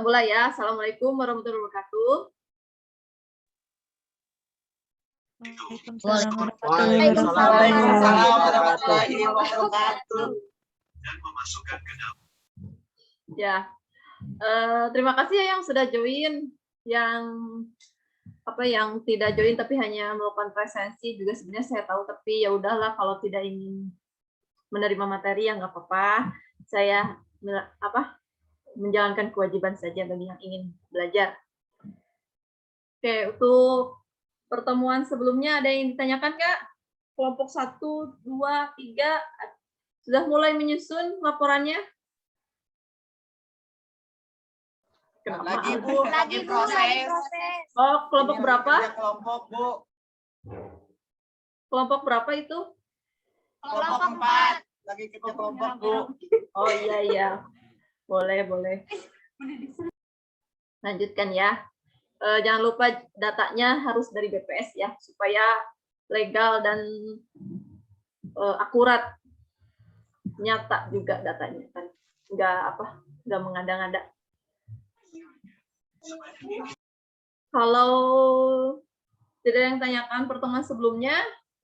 mulai ya. Assalamualaikum warahmatullahi wabarakatuh. Waalaikumsalam warahmatullahi wabarakatuh. Dan memasukkan ke dalam. Ya, terima kasih ya yang sudah join, yang tidak join tapi hanya melakukan presensi juga sebenarnya saya tahu, tapi ya udahlah kalau tidak ingin menerima materi ya nggak apa-apa. Saya menjalankan kewajiban saja bagi yang ingin belajar. Oke, untuk pertemuan sebelumnya ada yang ditanyakan Kak? Kelompok 1, 2, 3 sudah mulai menyusun laporannya? Lagi Bu, lagi proses. Oh, kelompok berapa? Kelompok Bu. Kelompok berapa itu? Kelompok 4. Lagi kerja kelompok Bu. Oh iya. Boleh. Lanjutkan ya. Jangan lupa datanya harus dari BPS ya, supaya legal dan akurat, nyata juga datanya kan, nggak mengada-ngada. Kalau tidak ada yang tanyakan pertemuan sebelumnya,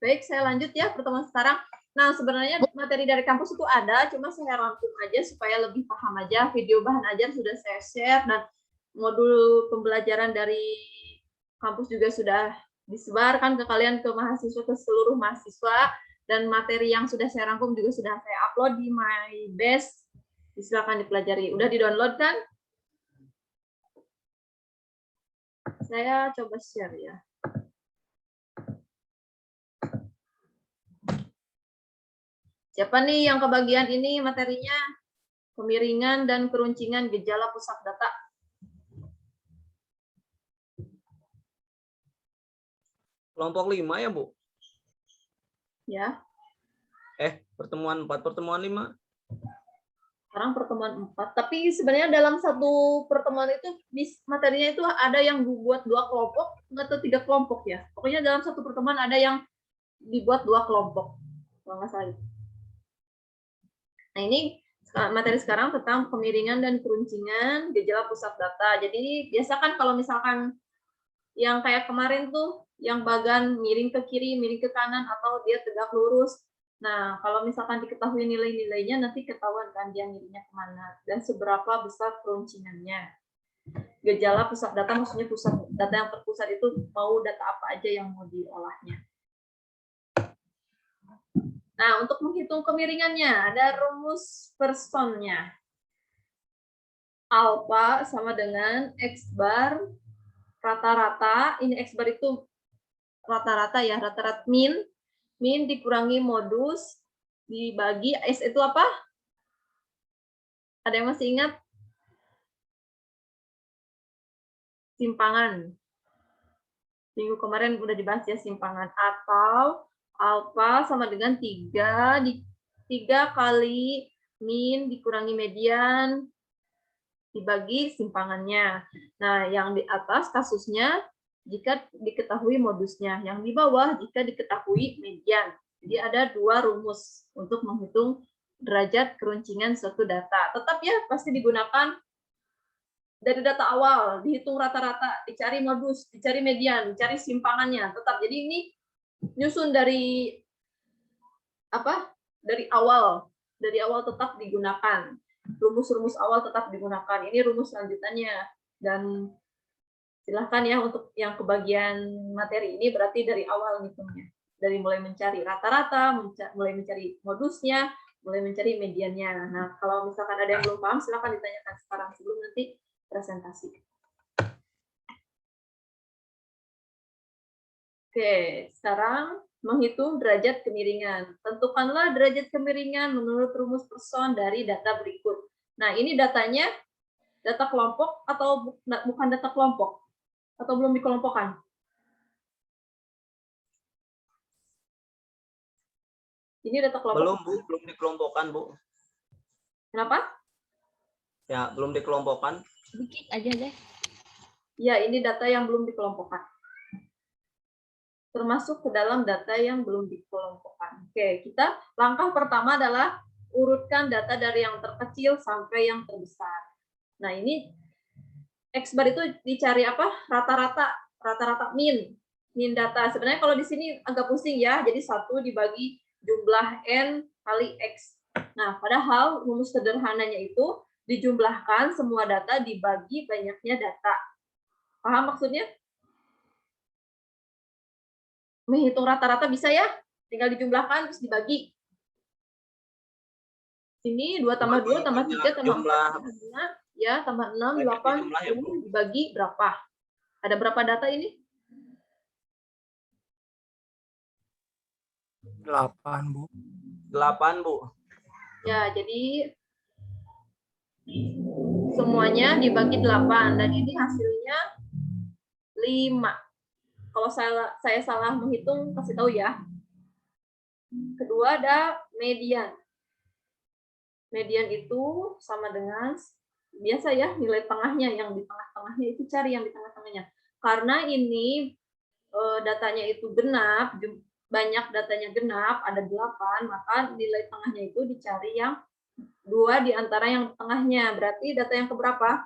baik saya lanjut ya pertemuan sekarang. Nah sebenarnya materi dari kampus itu ada, cuma saya rangkum aja supaya lebih paham aja. Video bahan ajar sudah saya share dan modul pembelajaran dari kampus juga sudah disebarkan ke kalian, ke mahasiswa, ke seluruh mahasiswa, dan materi yang sudah saya rangkum juga sudah saya upload di MyBest. Silakan dipelajari. Udah di-download kan? Saya coba share ya. Siapa nih yang kebagian ini materinya? Kemiringan dan keruncingan gejala pusat data. Kelompok 5 ya, Bu? Ya. Pertemuan 4, pertemuan 5. Sekarang pertemuan 4. Tapi sebenarnya dalam satu pertemuan itu materinya itu ada yang dibuat 2 kelompok atau 3 kelompok ya. Pokoknya dalam satu pertemuan ada yang dibuat 2 kelompok. Kalau nggak salah. Nah ini materi sekarang tentang kemiringan dan keruncingan gejala pusat data. Jadi biasakan kalau misalkan yang kayak kemarin tuh, yang bagan miring ke kiri, miring ke kanan, atau dia tegak lurus. Nah, kalau misalkan diketahui nilai-nilainya, nanti ketahuan kan dia miringnya kemana, dan seberapa besar keruncingannya. Gejala pusat data, maksudnya pusat data yang terpusat itu mau data apa aja yang mau diolahnya. Nah, untuk menghitung kemiringannya, ada rumus Personnya. Alpha sama dengan X bar rata-rata, ini X bar itu rata-rata ya, rata-rata min dikurangi modus dibagi S itu apa? Ada yang masih ingat? Simpangan. Minggu kemarin udah dibahas ya simpangan. Atau alfa sama dengan 3 kali min dikurangi median dibagi simpangannya. Nah, yang di atas kasusnya jika diketahui modusnya, yang di bawah jika diketahui median. Jadi ada 2 rumus untuk menghitung derajat keruncingan suatu data. Tetap ya pasti digunakan dari data awal, dihitung rata-rata, dicari modus, dicari median, dicari simpangannya, tetap. Jadi ini nyusun dari dari awal tetap digunakan. Rumus-rumus awal tetap digunakan. Ini rumus lanjutannya. Dan silahkan ya untuk yang kebagian materi ini berarti dari awal ngitungnya. Dari mulai mencari rata-rata, mulai mencari modusnya, mulai mencari mediannya. Nah, kalau misalkan ada yang belum paham, silahkan ditanyakan sekarang sebelum nanti presentasi. Oke, sekarang menghitung derajat kemiringan. Tentukanlah derajat kemiringan menurut rumus Person dari data berikut. Nah, ini datanya data kelompok atau bukan data kelompok? Atau belum dikelompokkan? Ini data kelompok. Belum, Bu. Belum dikelompokkan, Bu. Kenapa? Ya, belum dikelompokkan. Dikit aja deh. Ya, ini data yang belum dikelompokkan. Termasuk ke dalam data yang belum dikelompokkan. Oke, kita langkah pertama adalah urutkan data dari yang terkecil sampai yang terbesar. Nah, ini X bar itu dicari apa? Rata-rata min data. Sebenarnya kalau di sini agak pusing ya. Jadi 1 dibagi jumlah n kali X. Nah, padahal rumus sederhananya itu dijumlahkan semua data dibagi banyaknya data. Paham maksudnya? Menghitung rata-rata bisa ya? Tinggal dijumlahkan terus dibagi. Ini 2 tambah 2 tambah 3 tambah 4 tambah 5, ya, tambah 6, 8, 10 dibagi berapa? Ada berapa data ini? 8, Bu. 8, Bu. Ya, jadi semuanya dibagi 8 dan ini hasilnya 5. Kalau saya salah menghitung, kasih tahu ya. Kedua ada median. Median itu sama dengan biasa ya, nilai tengahnya, yang di tengah-tengahnya itu cari yang di tengah-tengahnya. Karena ini datanya itu genap, banyak datanya genap, ada 8, maka nilai tengahnya itu dicari yang 2 di antara yang tengahnya. Berarti data yang keberapa?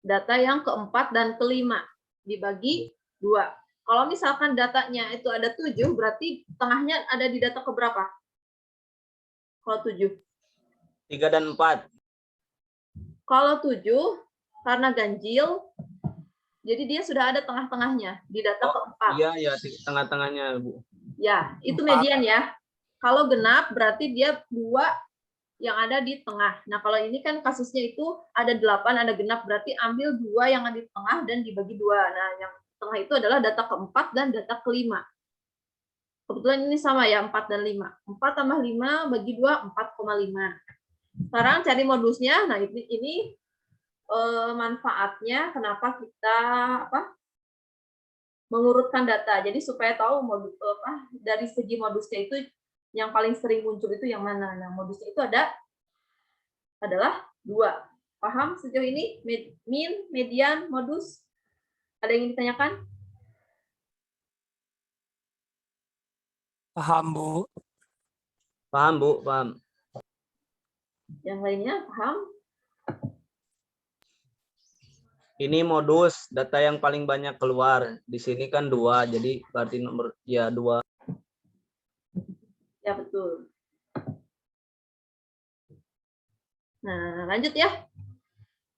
Data yang keempat dan kelima dibagi 2. Kalau misalkan datanya itu ada 7, berarti tengahnya ada di data keberapa? Kalau 7. 3 dan 4. Kalau 7, karena ganjil, jadi dia sudah ada tengah-tengahnya di data keempat. Iya, ya, di tengah-tengahnya, Bu. Ya, itu median ya. Kalau genap, berarti dia 2 yang ada di tengah. Nah, kalau ini kan kasusnya itu ada 8, ada genap, berarti ambil 2 yang ada di tengah dan dibagi 2. Nah, yang tengah itu adalah data keempat dan data kelima. Kebetulan ini sama ya, 4 dan 5. 4 tambah 5 bagi 2, 4,5. Sekarang cari modusnya. Nah, ini manfaatnya kenapa kita mengurutkan data. Jadi supaya tahu modus dari segi modusnya itu yang paling sering muncul itu yang mana. Nah, modusnya itu adalah 2. Paham sejauh ini? Min, median, modus? Ada yang ingin ditanyakan? Paham, Bu. Paham, Bu, paham. Yang lainnya paham? Ini modus data yang paling banyak keluar. Di sini kan 2, jadi berarti nomor ya 2. Ya, betul. Nah, lanjut ya.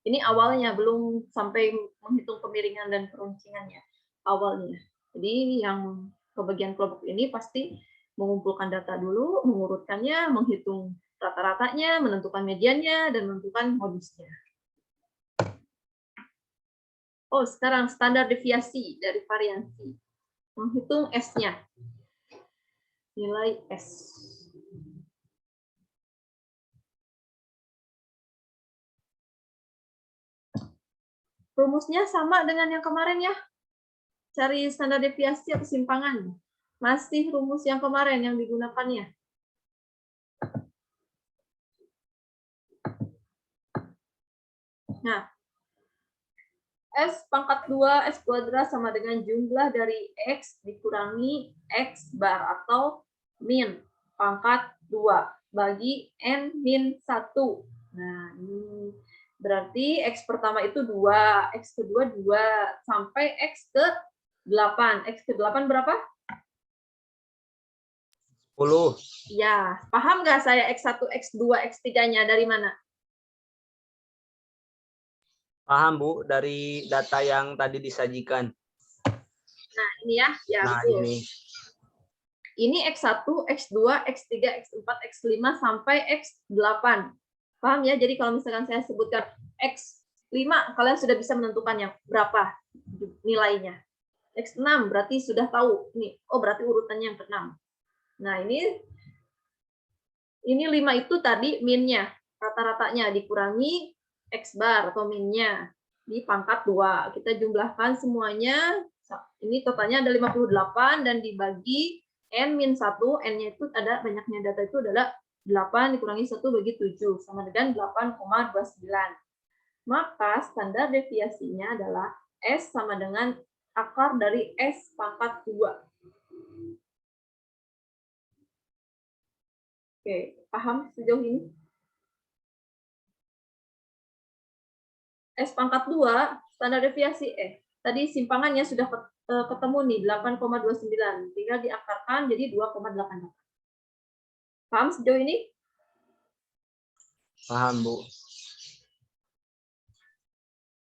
Ini awalnya, belum sampai menghitung kemiringan dan peruncingannya. Awalnya. Jadi yang ke bagian kelompok ini pasti mengumpulkan data dulu, mengurutkannya, menghitung rata-ratanya, menentukan mediannya, dan menentukan modusnya. Oh, sekarang standar deviasi dari variansi. Menghitung S-nya. Nilai S. Rumusnya sama dengan yang kemarin ya. Cari standar deviasi atau simpangan. Masih rumus yang kemarin yang digunakannya. Nah, S pangkat 2 X kuadrat sama dengan jumlah dari X dikurangi X bar atau min pangkat 2 bagi N min 1. Nah, ini berarti X pertama itu 2, X kedua 2, sampai X ke 8. X ke 8 berapa? 10. Ya, paham nggak saya X1, X2, X3-nya dari mana? Paham, Bu, dari data yang tadi disajikan. Nah, ini ya. Ya, Nah, betul. ini X1, X2, X3, X4, X5, sampai X8. Paham ya? Jadi kalau misalkan saya sebutkan X5, kalian sudah bisa menentukan yang berapa nilainya. X6 berarti sudah tahu. Ini, oh berarti urutannya yang ke-6. Nah, ini 5 itu tadi minnya. Rata-ratanya dikurangi X bar atau minnya di pangkat 2. Kita jumlahkan semuanya. Ini totalnya ada 58 dan dibagi N min 1, N-nya itu ada banyaknya data itu adalah 8 dikurangi 1 bagi 7, sama dengan 8,29. Maka standar deviasinya adalah S sama dengan akar dari S pangkat 2. Oke, paham sejauh ini? X pangkat 2, standar deviasi tadi simpangannya sudah ketemu nih 8,29. Tinggal diakarkan jadi 2,88. Paham sejauh ini? Paham, Bu.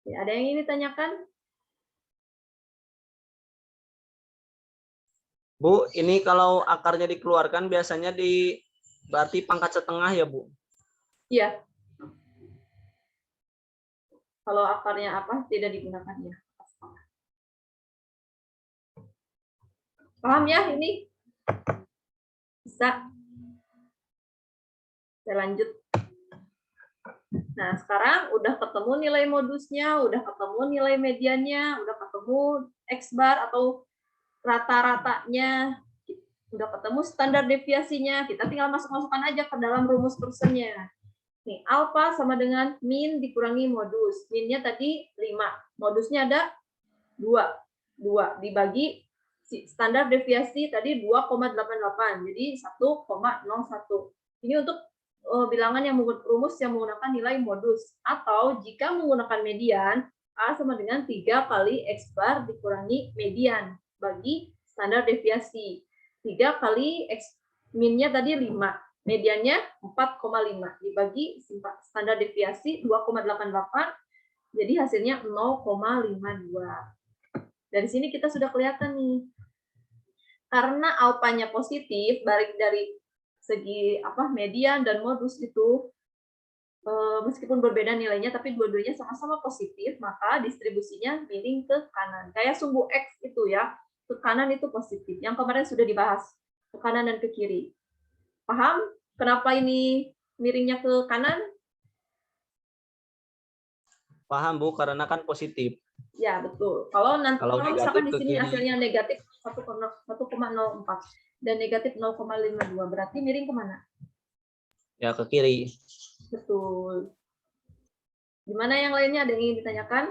Ya, ada yang ingin ditanyakan? Bu, ini kalau akarnya dikeluarkan biasanya berarti pangkat setengah ya, Bu? Iya. Kalau akarnya apa, tidak digunakan ya. Paham ya ini? Bisa. Saya lanjut. Nah, sekarang udah ketemu nilai modusnya, udah ketemu nilai mediannya, udah ketemu X-bar atau rata-ratanya, udah ketemu standar deviasinya, kita tinggal masuk-masukkan aja ke dalam rumus persennya. Nih, alfa sama dengan min dikurangi modus. Minnya tadi 5, modusnya ada 2. 2 dibagi standar deviasi tadi 2,88, jadi 1,01. Ini untuk bilangan yang rumus yang menggunakan nilai modus. Atau jika menggunakan median, A sama dengan 3 kali X bar dikurangi median bagi standar deviasi. 3 kali X minnya tadi 5, mediannya 4,5 dibagi standar deviasi 2,88, jadi hasilnya 0,52. Dari sini kita sudah kelihatan nih. Karena alfanya positif, balik dari segi median dan modus itu meskipun berbeda nilainya tapi dua-duanya sama-sama positif, maka distribusinya miring ke kanan. Kayak sumbu X itu ya, ke kanan itu positif. Yang kemarin sudah dibahas, ke kanan dan ke kiri. Paham kenapa ini miringnya ke kanan? Paham, Bu, karena kan positif. Ya, betul. Kalau misalkan di sini hasilnya negatif 1,04 dan negatif 0,52, berarti miring kemana? Ya, ke kiri. Betul. Gimana yang lainnya? Ada yang ingin ditanyakan?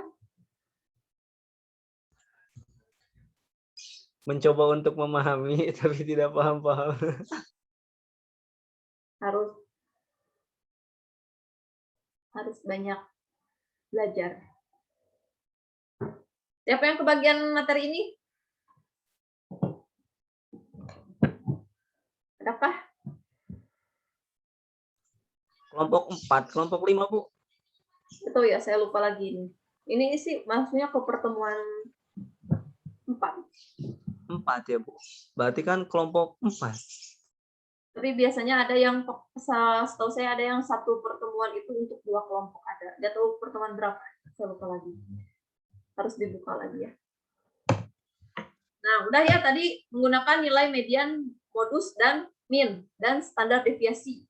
Mencoba untuk memahami, tapi tidak paham-paham. Harus banyak belajar. Siapa yang kebagian materi ini? Adakah? Kelompok 4, kelompok 5, Bu. Betul ya, saya lupa lagi ini. Ini sih maksudnya ke pertemuan 4. 4 ya, Bu. Berarti kan kelompok 4. Tapi biasanya ada yang, setahu saya ada yang satu pertemuan itu untuk 2 kelompok ada. Nggak tahu pertemuan berapa, saya lupa lagi. Harus dibuka lagi ya. Nah, udah ya tadi menggunakan nilai median, modus, dan min, dan standar deviasi.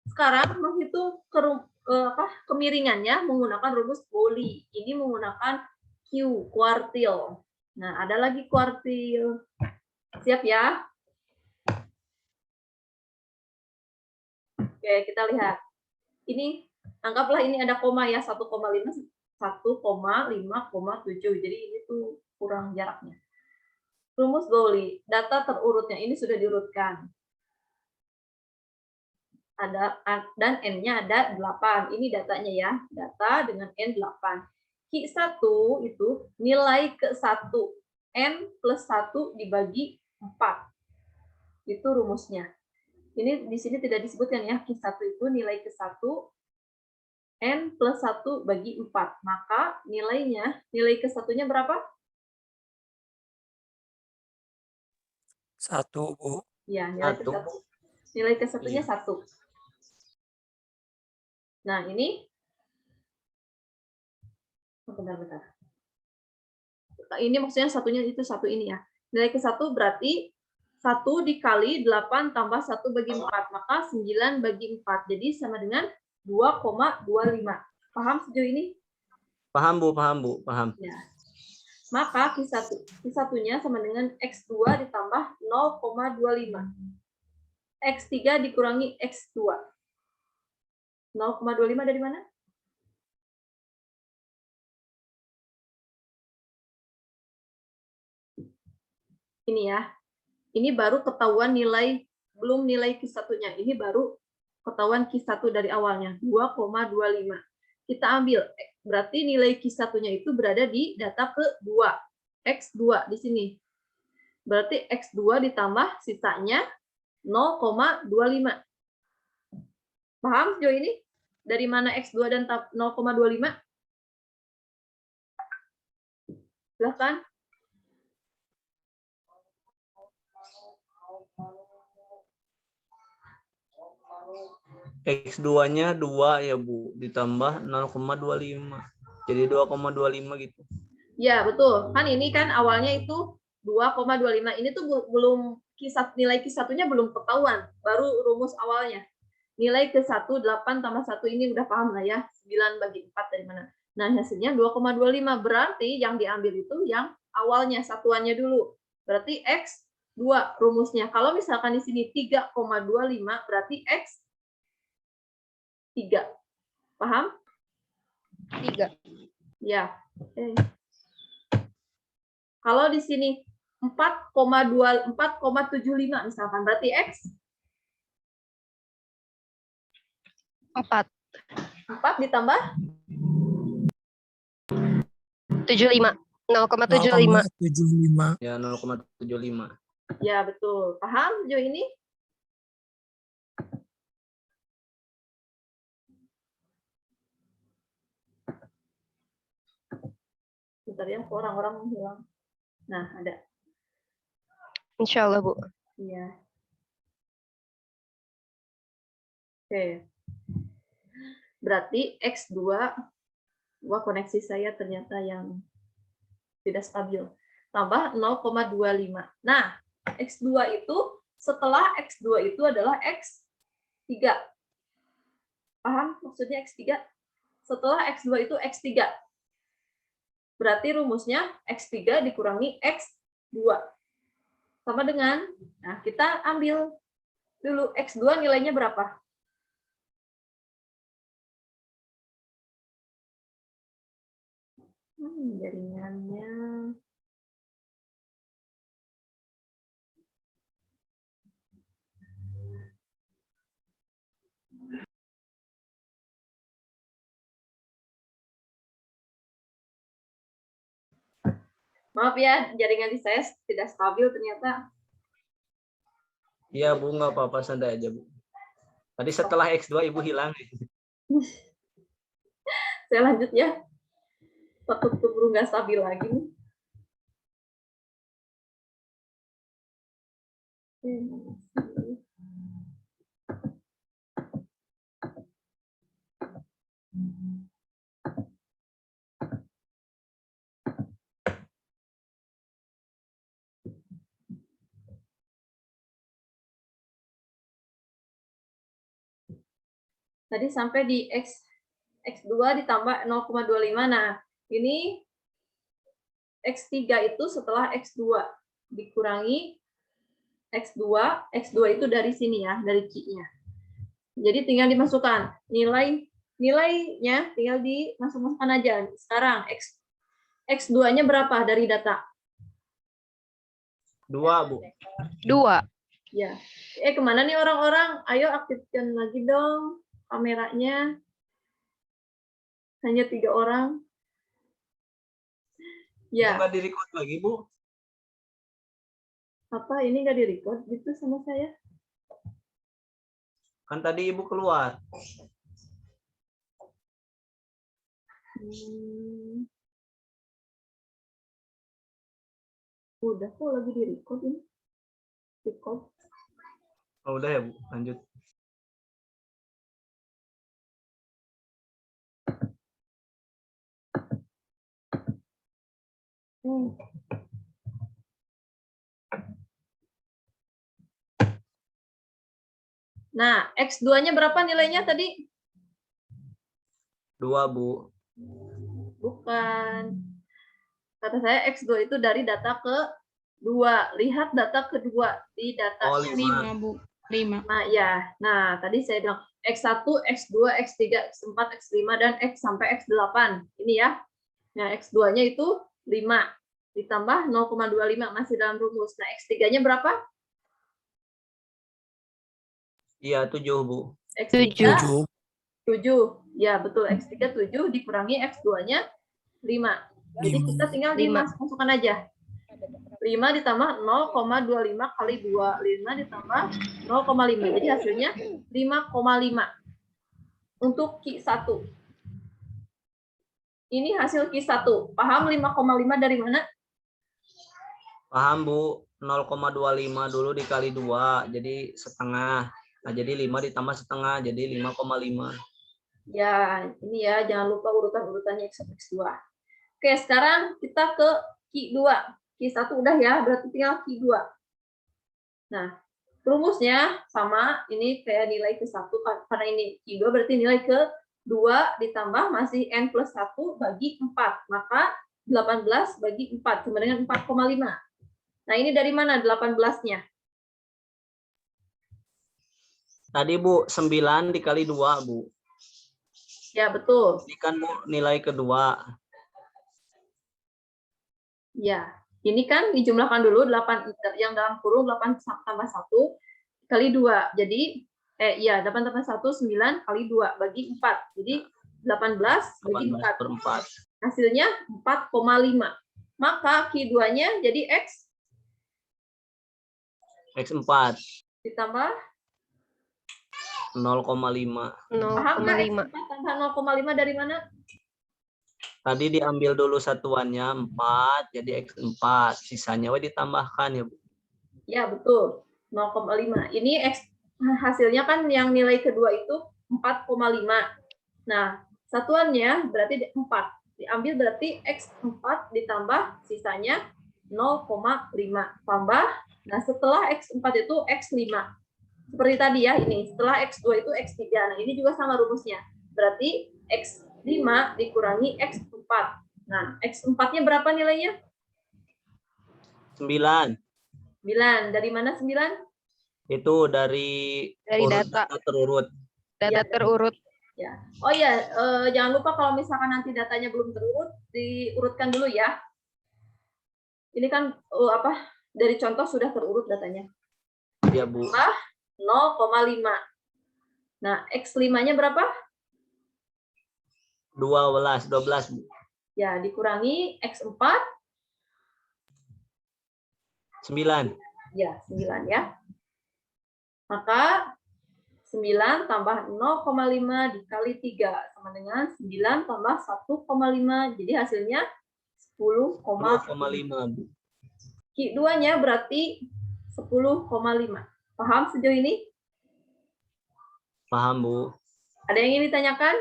Sekarang menghitung kemiringannya menggunakan rumus Pauli. Ini menggunakan Q, kuartil. Nah, ada lagi kuartil. Siap ya? Oke, kita lihat. Ini, anggaplah ini ada koma ya, 1,5, 1,5,7. Jadi ini tuh kurang jaraknya. Rumus Pauli, data terurutnya ini sudah diurutkan. Dan N-nya ada 8. Ini datanya ya, data dengan N 8. Q1 itu nilai ke-1, N plus 1 dibagi 4. Itu rumusnya. Ini di sini tidak disebutkan ya, Q1 itu nilai ke-1, N plus 1 bagi 4. Maka nilai ke-1-nya berapa? 1, Bu. Ya, nilai ke-1. Nilai ke-1-nya 1. Nah, ini bentar. Ini maksudnya satunya itu 1 ini ya. Nilai ke-1 berarti 1 dikali 8 tambah 1 bagi 4. Maka 9 bagi 4. Jadi sama dengan 2,25. Paham sejauh ini? Paham, Bu. Paham, Bu. Paham. Ya. Maka Q1-nya sama dengan X2 ditambah 0,25. X3 dikurangi X2. 0,25 dari mana? Ini ya. Ini baru ketahuan nilai, belum nilai Q1-nya. Ini baru ketahuan Q1 dari awalnya, 2,25. Kita ambil Berarti nilai Q1-nya itu berada di data ke-2. X2 di sini. Berarti X2 ditambah sisanya 0,25. Paham sejauh ini? Dari mana X2 dan 0,25? Silahkan. X2-nya 2 ya, Bu, ditambah 0,25. Jadi 2,25 gitu. Ya, betul. Kan ini kan awalnya itu 2,25. Ini tuh belum nilai Q1-nya belum ketahuan, baru rumus awalnya. Nilai ke-1 8 tambah 1 ini udah paham lah ya. 9 bagi 4 dari mana. Nah, hasilnya 2,25. Berarti yang diambil itu yang awalnya satuannya dulu. Berarti X2 rumusnya. Kalau misalkan di sini 3,25 berarti X 3. Paham? 3. Ya. Kalau di sini 4,75 misalkan, berarti X 4. 4 ditambah 75. 0,75. 0,75. Ya, 0,75. ya betul. Paham sejauh ini? Bentar ya, orang-orang menghilang. Nah, ada. Insya Allah, Bu. Iya. Oke. Berarti X2, wah koneksi saya ternyata yang tidak stabil. Tambah 0,25. Nah, X2 itu, setelah X2 itu adalah X3. Paham maksudnya X3? Setelah X2 itu X3. Berarti rumusnya X3 dikurangi X2. Sama dengan, nah kita ambil dulu X2 nilainya berapa? Jaringannya. Maaf ya, jaringan di saya tidak stabil ternyata. Iya, Bu, nggak apa-apa, santai aja, Bu. Tadi setelah X2 Ibu hilang. Saya lanjut ya. Takut keburu nggak stabil lagi nih. Tadi sampai di X2 ditambah 0,25. Nah, ini X3 itu setelah X2 dikurangi X2. X2 itu dari sini ya, dari Q-nya. Jadi tinggal dimasukkan. Nilainya tinggal dimasukkan aja. Sekarang X2-nya berapa dari data? 2, Bu. 2. Ya. Kemana nih orang-orang? Ayo aktifkan lagi dong kameranya. Hanya 3 orang. Ya. Nggak di-record lagi, Bu. Apa ini nggak di-record gitu sama saya? Kan tadi Ibu keluar. Udah kok lagi di-record ini. Record. Oh, udah ya, Bu. Lanjut. Nah, X2-nya berapa nilainya tadi? 2, Bu. Bukan. Kata saya X2 itu dari data ke-2. Lihat data kedua di data. Oh, 5. 5, Bu. 5. Nah, ya. Nah, tadi saya bilang X1, X2, X3, X4, X5, dan X sampai X8. Ini ya. Nah, X2-nya itu 5. Ditambah 0,25 masih dalam rumus. Nah, X3-nya berapa? Iya, 7, Bu. X3 7. 7. Ya, betul. X3 7 dikurangi X2-nya 5. Jadi kita tinggal 5. dimasukkan aja. 5 ditambah 0,25 kali 2. 5 ditambah 0,5. Jadi hasilnya 5,5. Untuk Q1. Ini hasil Q1. Paham 5,5 dari mana? Paham, Bu. 0,25 dulu dikali 2, jadi setengah. Nah, jadi 5 ditambah setengah, jadi 5,5. Ya, ini ya. Jangan lupa urutan-urutannya X1, X2. Oke, sekarang kita ke Q2. Q1 udah ya, berarti tinggal Q2. Nah, rumusnya sama, ini kayak nilai ke-1, karena ini Q2 berarti nilai ke-2 ditambah masih N plus 1 bagi 4. Maka 18 bagi 4 sama dengan 4,5. Nah, ini dari mana 18-nya? Tadi, Bu, 9 dikali 2, Bu. Ya, betul. Ini kan, Bu, nilai kedua. Ya, ini kan dijumlahkan dulu 8 yang dalam kurung 8 tambah 1 kali 2. Jadi 8 tambah 1 9 kali 2 bagi 4. Jadi 18 bagi 18 per 4. Hasilnya 4,5. Maka Q2-nya jadi X4 ditambah 0,5. paham nggak 0,5. X4 tambah 0,5 dari mana? Tadi diambil dulu satuannya 4, jadi X4. Sisanya ditambahkan ya, Bu. Ya, betul. 0,5. Ini hasilnya kan yang nilai kedua itu 4,5. Nah, satuannya berarti 4. Diambil berarti X4 ditambah sisanya 0,5. Tambah, nah setelah X4 itu X5. Seperti tadi ya, ini. Setelah X2 itu X3. Nah, ini juga sama rumusnya. Berarti X5 dikurangi X4. Nah, X4-nya berapa nilainya? 9. 9. Dari mana 9? Itu dari data terurut. Data terurut. Ya. Oh ya, jangan lupa kalau misalkan nanti datanya belum terurut, diurutkan dulu ya. Ini kan dari contoh sudah terurut datanya. Ya, Bu. 0,5. Nah, X5-nya berapa? 12, Bu. Ya, dikurangi X4. 9. Ya, 9 ya. Maka 9 tambah 0,5 dikali 3 sama dengan 9 tambah 1,5. Jadi hasilnya 10,5. Bu. Q2-nya berarti 10,5. Paham sejauh ini? Paham, Bu. Ada yang ingin ditanyakan?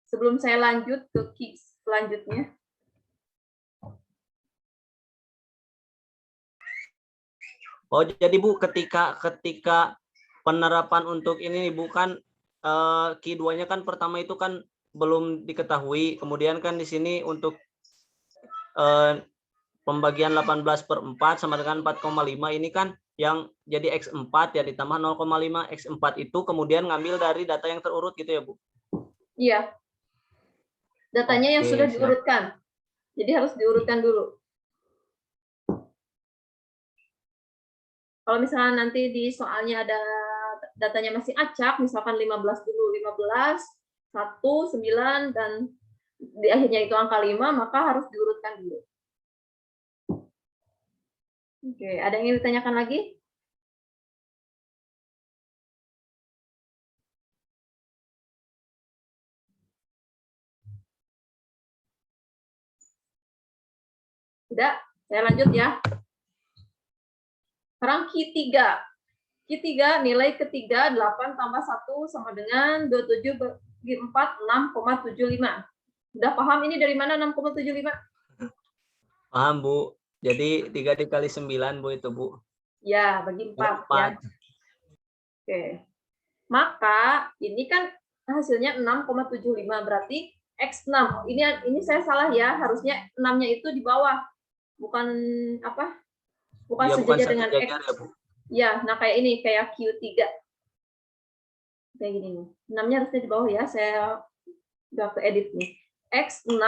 Sebelum saya lanjut ke Q selanjutnya. Oh, jadi Bu, ketika penerapan untuk ini Bu kan Q2-nya kan pertama itu kan belum diketahui. Kemudian kan di sini untuk pembagian 18 per 4 sama dengan 4,5 ini kan yang jadi X4 ya ditambah 0,5. X4 itu kemudian ngambil dari data yang terurut gitu ya, Bu? Iya. Datanya yang Oke, sudah siap. diurutkan. Jadi harus diurutkan dulu. Kalau misalnya nanti di soalnya ada datanya masih acak, misalkan 15 dulu, 15, 1, 9, dan di akhirnya itu angka 5, maka harus diurutkan dulu. Oke, ada yang ingin ditanyakan lagi? Tidak, saya lanjut ya. Sekarang Q3. Q3 nilai ketiga 8 tambah 1 sama dengan 27 bagi 4, 6,75. Sudah paham ini dari mana 6,75? Paham, Bu. Jadi 3 dikali 9, Bu, itu, Bu. Ya, bagi 4. Ya. Oke. Maka ini kan hasilnya 6,75, berarti X6. Ini saya salah ya, harusnya 6-nya itu di bawah. Bukan apa? Bukan Ya, sejajar dengan X. ya, Bu. Ya, nah kayak ini, kayak Q3. Kayak gini nih. 6-nya harusnya di bawah ya, saya udah ke edit nih. X6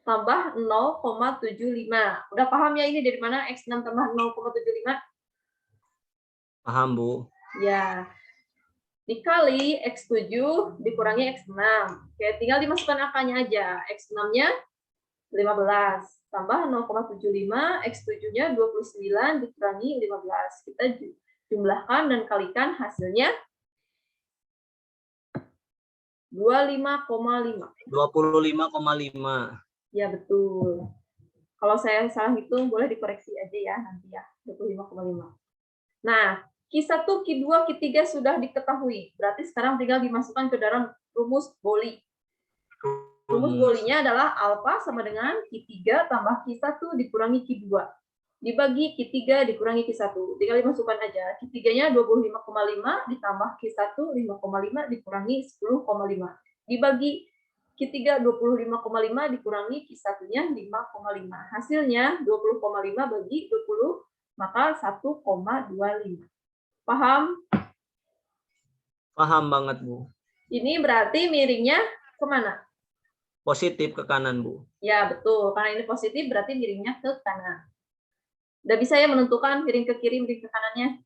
tambah 0,75. Udah paham ya ini dari mana X6 tambah 0,75? Paham, Bu. Ya. Dikali X7 dikurangi X6. Oke, tinggal dimasukkan angkanya aja. X6-nya 15. Tambah 0,75, X7-nya 29 dikurangi 15. Kita jumlahkan dan kalikan hasilnya 25,5. 25,5. Ya, betul. Kalau saya salah hitung, boleh dikoreksi aja ya nanti ya. 25,5. Nah, Q1, Q2, Q3 sudah diketahui. Berarti sekarang tinggal dimasukkan ke dalam rumus Boli. Rumus Bolinya adalah alfa sama dengan Q3 tambah Q1 dikurangi Q2. Dibagi Q3 dikurangi Q1. Tinggal dimasukkan aja. Q3-nya 25,5 ditambah Q1 5,5 dikurangi 10,5. Dibagi Q3 25,5 dikurangi Q1-nya 5,5. Hasilnya 20,5 bagi 20, maka 1,25. Paham? Paham banget, Bu. Ini berarti miringnya kemana? Positif ke kanan, Bu. Ya, betul. Karena ini positif, berarti miringnya ke kanan. Udah bisa ya menentukan miring ke kiri, miring ke kanannya?